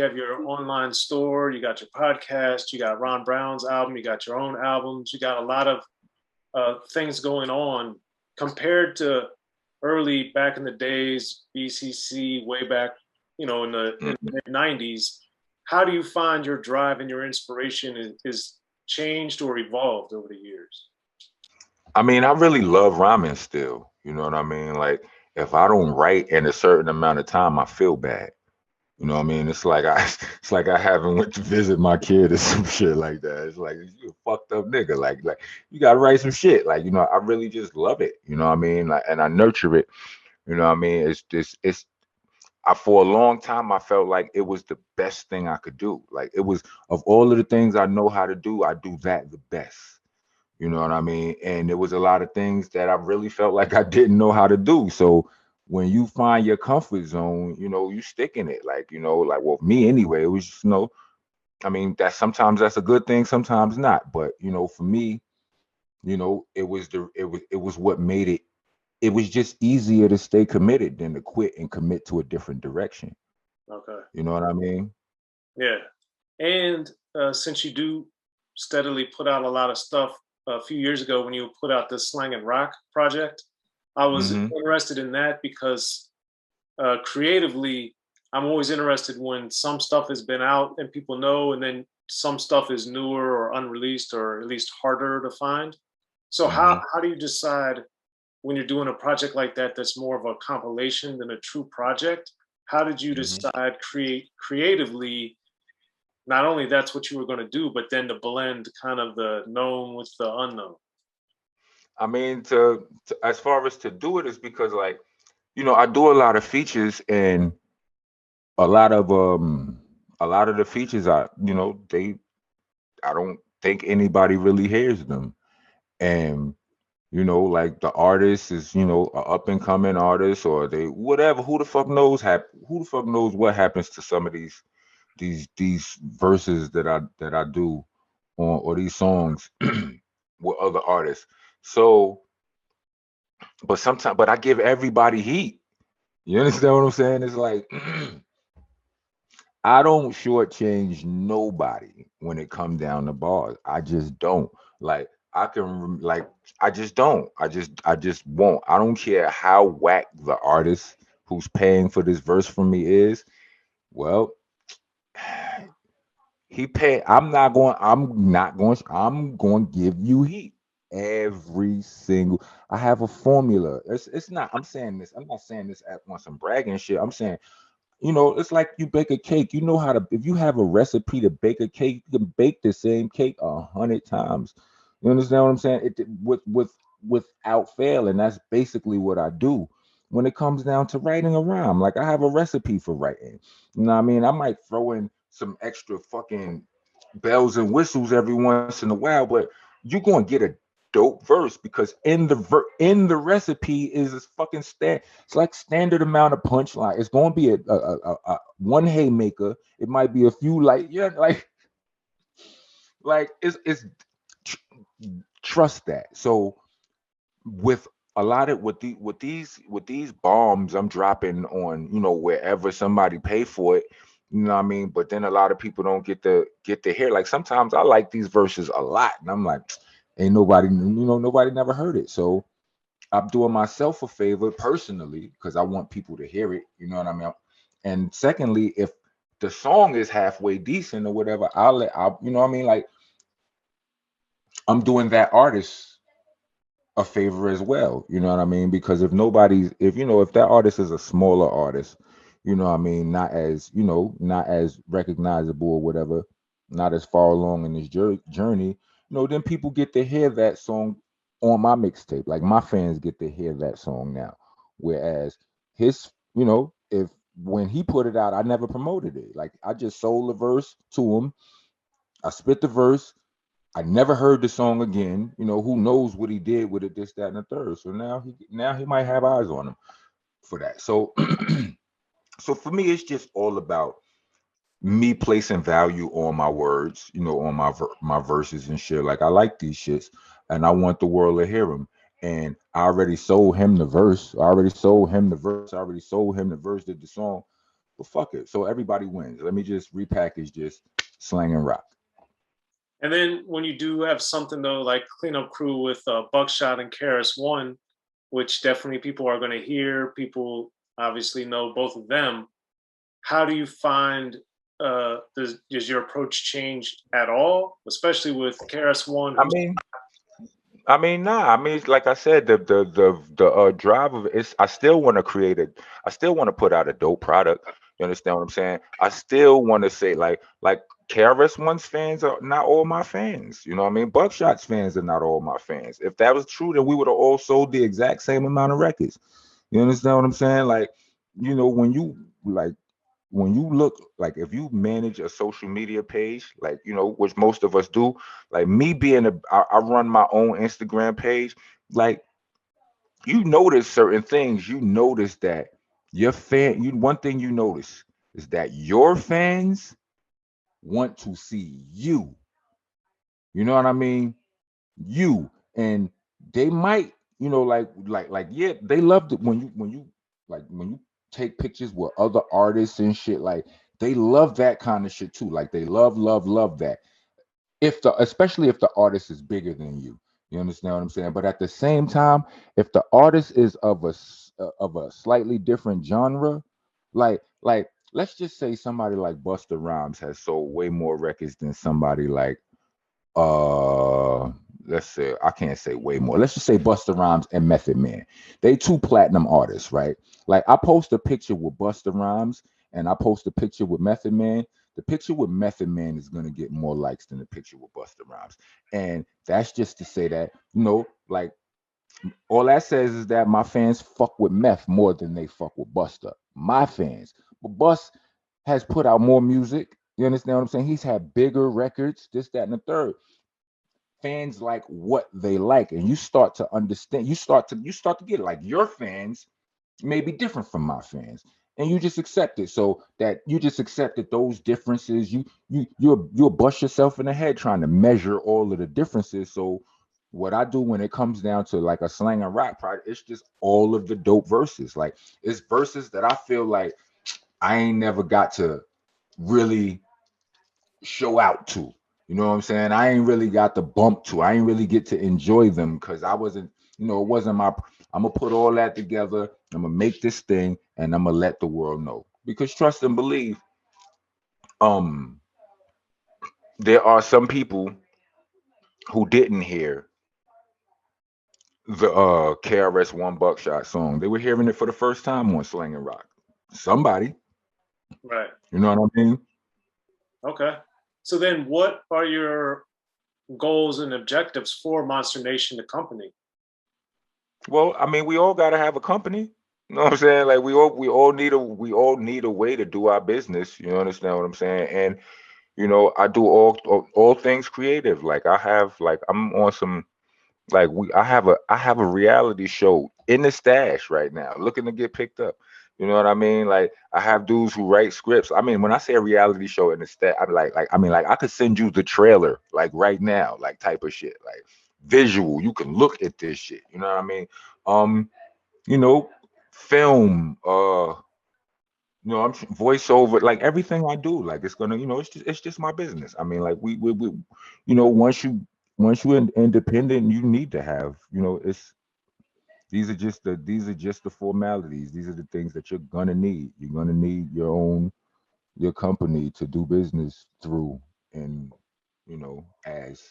have your online store, you got your podcast, you got Ron Brown's album, you got your own albums, you got a lot of things going on compared to early back in the days, BCC, way back, in the mid 90s. How do you find your drive and your inspiration is changed or evolved over the years? I mean, I really love rhyming still. You know what I mean? Like, if I don't write in a certain amount of time, I feel bad. You know what I mean? It's like I it's like I haven't went to visit my kid or some shit like that. It's like you a fucked up nigga. Like you gotta write some shit. Like, I really just love it. You know what I mean? Like, and I nurture it. You know what I mean? It's just it's I for a long time I felt like it was the best thing I could do. Like, it was, of all of the things I know how to do, I do that the best. You know what I mean? And there was a lot of things that I really felt like I didn't know how to do. So when you find your comfort zone, you stick in it. Like, like, well, me anyway, it was just, I mean, that's a good thing, sometimes not. But, for me, it was what made it was just easier to stay committed than to quit and commit to a different direction. Okay. You know what I mean? Yeah. And since you do steadily put out a lot of stuff, a few years ago when you put out the Slang and Rock project, I was Hmm. interested in that because creatively, I'm always interested when some stuff has been out and people know, and then some stuff is newer or unreleased or at least harder to find. So Hmm. how do you decide when you're doing a project like that that's more of a compilation than a true project? How did you Hmm. decide creatively not only that's what you were going to do, but then to blend kind of the known with the unknown? I mean, as far as to do it is because, like, I do a lot of features, and a lot of the features, I don't think anybody really hears them. And like, the artist is, a up and coming artist, or they whatever. Who the fuck knows what happens to some of these verses that I do on, or these songs with other artists. So, but I give everybody heat. You understand what I'm saying? It's like I don't shortchange nobody when it comes down to bars. I just don't. Like, like, I just don't. I just won't. I don't care how whack the artist who's paying for this verse from me is. Well, he pay. I'm going to give you heat every single. I have a formula. It's not. I'm saying this. I'm not saying this on some bragging shit. I'm saying, it's like you bake a cake. You know how to, if you have a recipe to bake a cake, you can bake the same cake 100 times. You understand what I'm saying? Without fail, and that's basically what I do when it comes down to writing a rhyme. Like, I have a recipe for writing. You know what I mean? I might throw in some extra fucking bells and whistles every once in a while, but you're gonna get a dope verse, because in the recipe is this fucking it's like standard amount of punchline. It's going to be a one haymaker. It might be a few, like, yeah, like it's tr- trust that. So with a lot of with these bombs I'm dropping on, wherever somebody pay for it. You know what I mean? But then a lot of people don't get to hear. Like, sometimes I like these verses a lot, and I'm like, ain't nobody never heard it. So I'm doing myself a favor personally, because I want people to hear it. You know what I mean? And secondly, if the song is halfway decent or whatever, you know what I mean? Like, I'm doing that artist a favor as well. You know what I mean? Because if that artist is a smaller artist, you know what I mean, not as recognizable or whatever, not as far along in this journey, then people get to hear that song on my mixtape. Like, my fans get to hear that song now. Whereas if when he put it out, I never promoted it. Like, I just sold the verse to him. I spit the verse. I never heard the song again. Who knows what he did with it, this, that, and the third. So now he might have eyes on him for that. So so for me, it's just all about me placing value on my words, on my verses and shit. Like, I like these shits, and I want the world to hear them. And I already sold him the verse. I already sold him the verse. Did the song. But fuck it. So everybody wins. Let me just repackage just slang and rock. And then when you do have something though, like Cleanup Crew with Buckshot and KRS-One, which definitely people are going to hear, people obviously know both of them. How do you find does your approach change at all, especially with KRS-One? I mean, nah. I mean, like I said, the drive of it's. I still want to create it. I still want to put out a dope product. You understand what I'm saying? I still want to say like KRS-One's fans are not all my fans. You know what I mean? Buckshot's fans are not all my fans. If that was true, then we would have all sold the exact same amount of records. You understand what I'm saying? Like, when you look, like, if you manage a social media page, like, which most of us do, like me being I run my own Instagram page, like, you notice certain things. You notice that one thing you notice is that your fans want to see you. You know what I mean? You. And they might, yeah, they loved it when you take pictures with other artists and shit. Like, they love that kind of shit too. Like, they love that. Especially if the artist is bigger than you. You understand what I'm saying? But at the same time, if the artist is of a slightly different genre, like let's just say somebody like Busta Rhymes has sold way more records than somebody like uh let's say, I can't say way more. Let's just say Busta Rhymes and Method Man. They two platinum artists, right? Like, I post a picture with Busta Rhymes and I post a picture with Method Man. The picture with Method Man is gonna get more likes than the picture with Busta Rhymes. And that's just to say that, like, all that says is that my fans fuck with Meth more than they fuck with Busta. My fans. But Bus has put out more music. You understand what I'm saying? He's had bigger records, this, that, and the third. Fans like what they like, and you start to understand. You start to get it. Like, your fans may be different from my fans, and you just accept it. So that you just accept that those differences, you'll bust yourself in the head trying to measure all of the differences. So what I do when it comes down to like a slang and rap project, it's just all of the dope verses. Like, it's verses that I feel like I ain't never got to really show out to. You know what I'm saying? I ain't really got the bump to. I ain't really get to enjoy them because I wasn't, it wasn't my. I'm gonna put all that together. I'm gonna make this thing, and I'm gonna let the world know. Because trust and believe, um, there are some people who didn't hear the KRS-One Buckshot song. They were hearing it for the first time on Slang and Rock. Somebody, Right. you know what I mean? Okay. So then, what are your goals and objectives for Monster Nation, the company? Well, I mean, we all gotta have a company. You know what I'm saying? Like, we all need a way to do our business. You understand what I'm saying? And I do all things creative. Like, I'm on some, like, I have a reality show in the stash right now, looking to get picked up. You know what I mean? Like, I have dudes who write scripts. I mean, when I say a reality show in the stash, I'm like, I could send you the trailer like right now, like, type of shit, like, visual. You can look at this shit. You know what I mean? Um, you know, film, I'm voiceover, like, everything I do, like, it's gonna, it's just my business. I mean, like, we once you're independent, you need to have, it's these are just the formalities. These are the things that you're gonna need. You're gonna need your company to do business through, and as so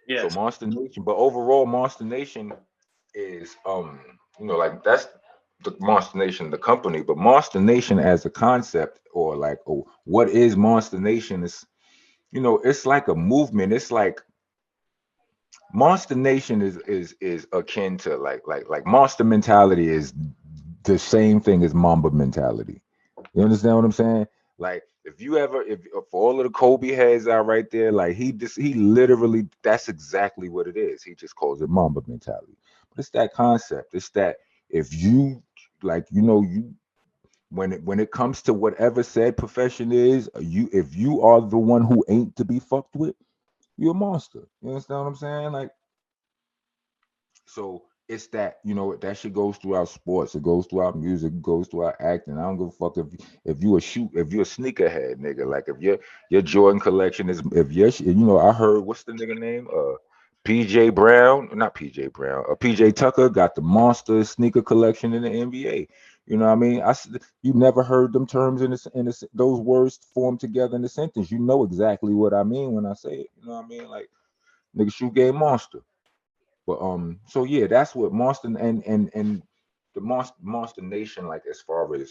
Yes. Monster Nation. But overall, Monster Nation is, like, that's the Monster Nation, the company. But Monster Nation as a concept, or like, oh, what is Monster Nation, is, it's like a movement. It's like Monster Nation is akin to, like Monster mentality is the same thing as Mamba mentality. You understand what I'm saying? Like, if for all of the Kobe heads out right there, like, he literally, that's exactly what it is. He just calls it Mamba mentality. But it's that concept. It's that, if you, like, when it comes to whatever said profession is, if you are the one who ain't to be fucked with, you're a monster. You understand what I'm saying? Like, so it's that, you know, that shit goes throughout sports, it goes throughout music, it goes throughout acting. I don't give a fuck if you if you're a sneakerhead, nigga. Like if your Jordan collection is, if you're, you know, I heard, what's the nigga name? PJ Brown, not PJ Brown, PJ Tucker got the monster sneaker collection in the NBA. You know what I mean? You never heard them terms those words formed together in the sentence. You know exactly what I mean when I say it. You know what I mean? Like nigga, shoe game monster. But so yeah, that's what Monster and the Monster Nation, like as far as,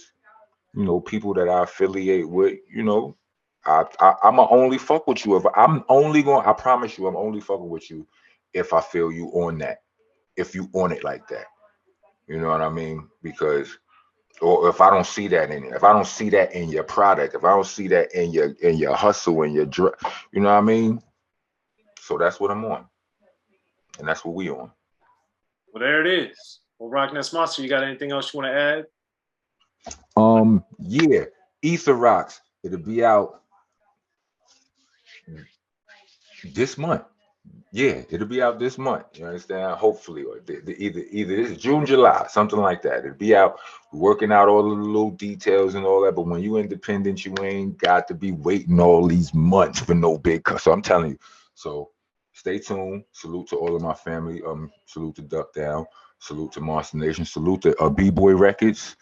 you know, people that I affiliate with, you know, I'ma only fuck with you if I promise you I'm only fucking with you if I feel you on that, if you on it like that. You know what I mean? Because, or if I don't see that in it, if I don't see that in your product, if I don't see that in your hustle and your you know what I mean? So that's what I'm on. And that's what we on. Well, there it is. Well, Rockness Monsta, you got anything else you want to add? Yeah, Ether Rocks. It'll be out this month. Yeah, it'll be out this month. You understand? Hopefully, or either this June, July, something like that. It'll be out. We're working out all the little details and all that. But when you independent, you ain't got to be waiting all these months for no big cut. So I'm telling you. So stay tuned. Salute to all of my family. Salute to Duck Down. Salute to Monster Nation. Salute to B-Boy Records.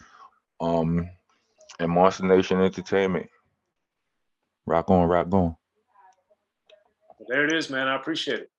And Monster Nation Entertainment. Rock on, rock on. Well, there it is, man. I appreciate it.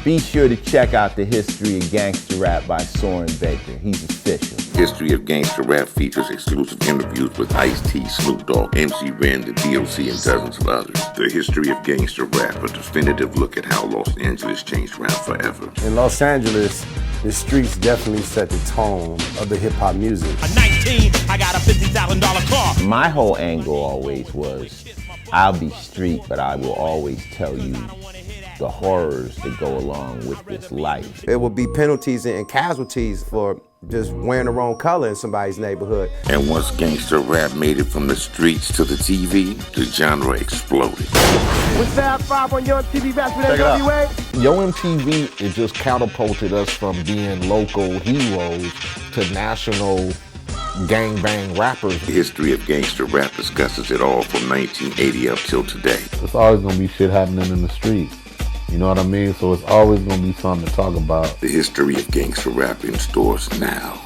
Be sure to check out the History of Gangster Rap by Soren Baker. He's official. History of Gangster Rap features exclusive interviews with Ice-T, Snoop Dogg, MC Ren, the D.O.C, and dozens of others. The History of Gangster Rap, a definitive look at how Los Angeles changed rap forever. In Los Angeles, the streets definitely set the tone of the hip-hop music. At 19, I got a $50,000 car. My whole angle always was, I'll be street, but I will always tell you the horrors that go along with this life. There will be penalties and casualties for just wearing the wrong color in somebody's neighborhood. And once gangster rap made it from the streets to the TV, the genre exploded. With Fab 5 on Yo MTV back with NWA. Yo MTV, it just catapulted us from being local heroes to national gangbang rappers. The History of Gangster Rap discusses it all from 1980 up till today. There's always gonna be shit happening in the streets. You know what I mean? So it's always gonna be something to talk about. The History of Gangster Rap in stores now.